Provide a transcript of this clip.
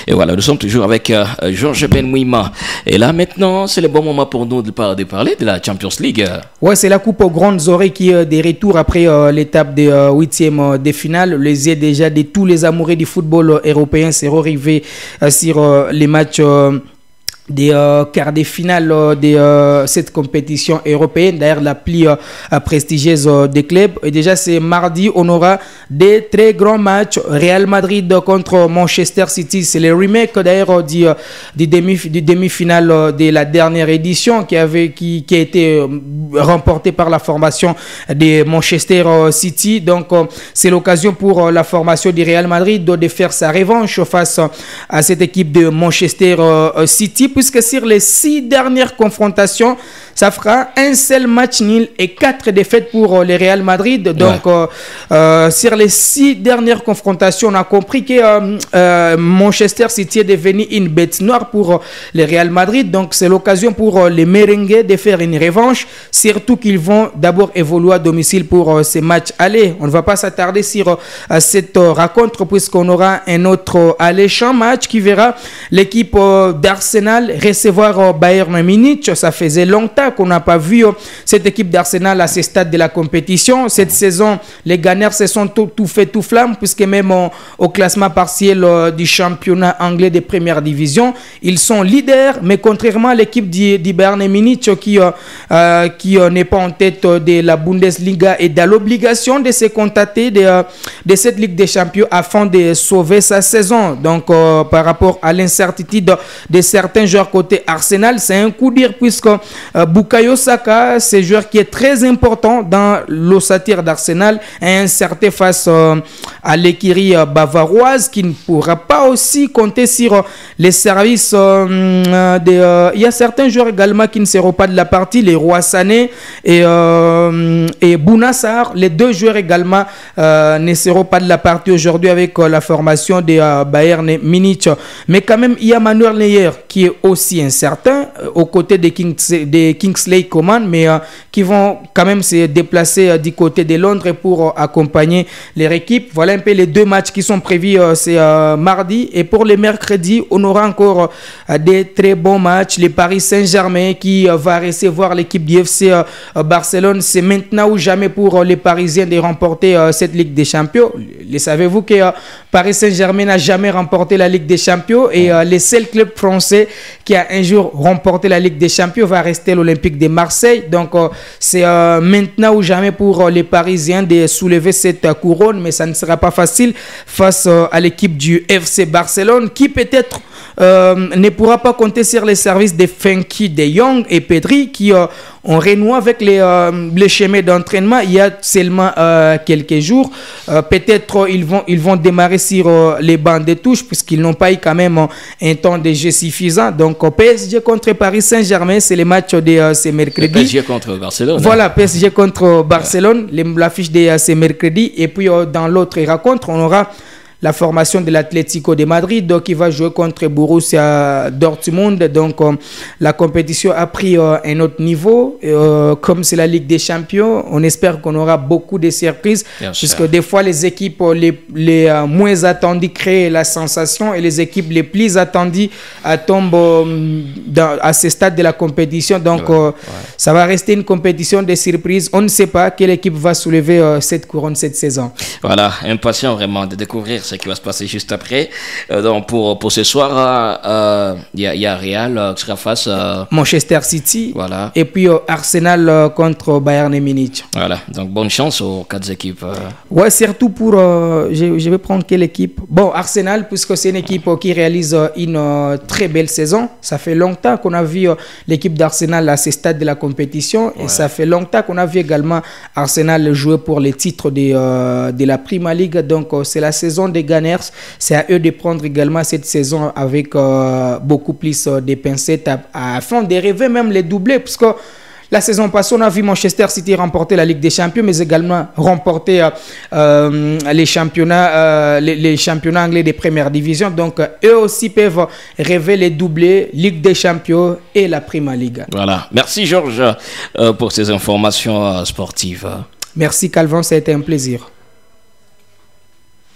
Et voilà, nous sommes toujours avec Georges Benmouima. Et là, maintenant, c'est le bon moment pour nous de parler de la Champions League. Ouais, c'est la coupe aux grandes oreilles qui est des retours après l'étape des huitièmes de finale. Les yeux déjà de tous les amoureux du football européen seront arrivés sur les matchs des quarts de finale de cette compétition européenne, d'ailleurs la plus prestigieuse des clubs. Et déjà c'est mardi, on aura des très grands matchs. Real Madrid contre Manchester City, c'est le remake d'ailleurs du demi-finale de la dernière édition qui a été remporté par la formation de Manchester City. Donc c'est l'occasion pour la formation du Real Madrid de faire sa revanche face à cette équipe de Manchester City, puisque sur les 6 dernières confrontations, ça fera un seul match nul et 4 défaites pour le Real Madrid. Donc, sur les 6 dernières confrontations, on a compris que Manchester City est devenu une bête noire pour le Real Madrid. Donc, c'est l'occasion pour les merengues de faire une revanche, surtout qu'ils vont d'abord évoluer à domicile pour ces matchs aller. On ne va pas s'attarder sur cette rencontre puisqu'on aura un autre alléchant match qui verra l'équipe d'Arsenal recevoir Bayern Munich. Ça faisait longtemps qu'on n'a pas vu cette équipe d'Arsenal à ce stade de la compétition. Cette saison, les Gunners se sont tout fait tout flamme, puisque même au classement partiel du championnat anglais de première division, ils sont leaders, mais contrairement à l'équipe du Bayern Munich qui n'est pas en tête de la Bundesliga et dans l'obligation de se contenter de cette Ligue des Champions afin de sauver sa saison. Donc par rapport à l'incertitude de certains joueurs côté Arsenal, c'est un coup dur puisque Bukayo Saka, c'est un joueur qui est très important dans l'ossature d'Arsenal, est incertain face à l'écurie bavaroise qui ne pourra pas aussi compter sur les services il y a certains joueurs également qui ne seront pas de la partie, les Roy Sané et Bouna Sarr, les deux joueurs également ne seront pas de la partie aujourd'hui avec la formation de Bayern Munich. Mais quand même, il y a Manuel Neuer qui est aussi incertain aux côtés des Kingsley Coman, mais qui vont quand même se déplacer du côté de Londres pour accompagner leur équipe. Voilà un peu les deux matchs qui sont prévus c'est mardi. Et pour les mercredis, on aura encore des très bons matchs. Le Paris Saint-Germain qui va recevoir l'équipe du FC Barcelone. C'est maintenant ou jamais pour les Parisiens de remporter cette Ligue des Champions. Le savez-vous que Paris Saint-Germain n'a jamais remporté la Ligue des Champions et le seul club français qui a un jour remporté la Ligue des Champions va rester l'Olympique de Marseille. Donc c'est maintenant ou jamais pour les Parisiens de soulever cette couronne, mais ça ne sera pas facile face à l'équipe du FC Barcelone qui peut-être ne pourra pas compter sur les services de Frenkie de Jong et Pedri qui ont renoué avec les schémas d'entraînement il y a seulement quelques jours. Peut-être ils vont démarrer sur les bancs de touche puisqu'ils n'ont pas eu quand même un temps de jeu suffisant. Donc PSG contre Paris Saint-Germain, c'est le match de ce mercredi. PSG contre Barcelone. Voilà, PSG contre Barcelone, l'affiche de ce mercredi. Et puis dans l'autre rencontre, on aura la formation de l'Atlético de Madrid qui va jouer contre Borussia Dortmund. Donc la compétition a pris un autre niveau. Comme c'est la Ligue des Champions, on espère qu'on aura beaucoup de surprises, puisque des fois les équipes les moins attendues créent la sensation et les équipes les plus attendues tombent à ce stade de la compétition. Donc ça va rester une compétition de surprises. On ne sait pas quelle équipe va soulever cette couronne cette saison. Voilà, impatient vraiment de découvrir ce qui va se passer juste après. Donc pour ce soir, il y a Real qui sera face à Manchester City. Voilà. Et puis Arsenal contre Bayern Munich. Voilà, donc bonne chance aux 4 équipes. Ouais, surtout pour je vais prendre quelle équipe? Bon, Arsenal, puisque c'est une équipe qui réalise une très belle saison. Ça fait longtemps qu'on a vu l'équipe d'Arsenal à ce stade de la compétition. Et ça fait longtemps qu'on a vu également Arsenal jouer pour les titres de la Premier League. Donc c'est la saison des Gunners, c'est à eux de prendre également cette saison avec beaucoup plus de pincettes afin de rêver même les doublés, parce que la saison passée, on a vu Manchester City remporter la Ligue des Champions, mais également remporter les championnats anglais des premières divisions. Donc, eux aussi peuvent rêver les doublés, Ligue des Champions et la Premier League. Voilà. Merci Georges pour ces informations sportives. Merci Calvin, ça a été un plaisir.